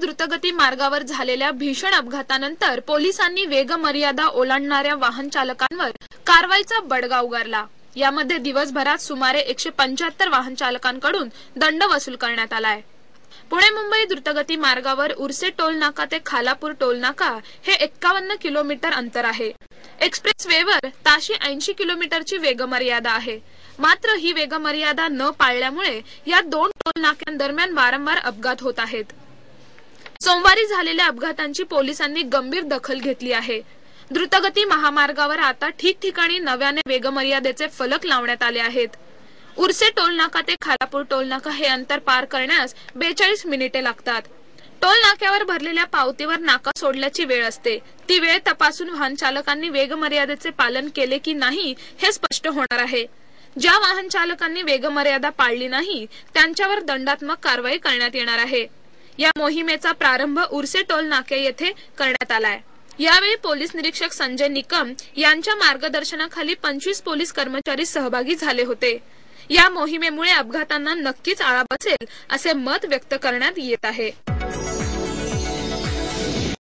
द्रुतगती मार्गावर झालेल्या भीषण अपघातानंतर पोलिसांनी वेगमर्यादा ओलांडणाऱ्या वाहन चालकांवर कारवाईचा बडगा उगारला। यामध्ये दिवसभरात सुमारे 175 वाहन चालकांकडून दंड वसूल करण्यात आलाय। पुणे मुंबई द्रुतगती मार्गावर उर्से टोल नाका ते खालापूर टोल नाका हे 51 किलोमीटर अंतर आहे। एक्सप्रेस वेवर ताशी 80 किलोमीटरची वेगमर्यादा आहे। मात्र ही वेगमर्यादा न पाळल्यामुळे या दोन टोल नाक्यांदरम्यान वारंवार अपघात होत आहेत। सोमवारी झालेल्या अपघातांची पोलिसांनी गंभीर दखल घेतली आहे। द्रुतगती महामार्गावर आता ठिकठिकाणी नव्याने वेगमर्यादेचे फलक लावण्यात आले आहेत। उर्से टोल नाका ते खालापूर टोल नाका हे अंतर पार करण्यास 42 मिनिटे लागतात। टोल नाक्यावर भरलेल्या पावतीवर नाका सोडल्याची वेळ असते। ती वेळ तपासून वाहन चालकांनी वेगमर्यादेचे पालन केले की नाही हे स्पष्ट होणार आहे। ज्या वाहन चालकांनी वेगमर्यादा पाळली नाही त्यांच्यावर दंडात्मक कारवाई करण्यात येणार आहे। या मोहिमेचा प्रारंभ उर्से टोल नाके येथे करण्यात आलाय। यावेळी पोलीस निरीक्षक संजय निकम यांच्या मार्गदर्शनाखाली 25 पोलीस कर्मचारी सहभागी झाले होते। या मोहिमेमुळे अपघातांना नक्कीच आळा बसेल असे मत व्यक्त करण्यात येत आहे।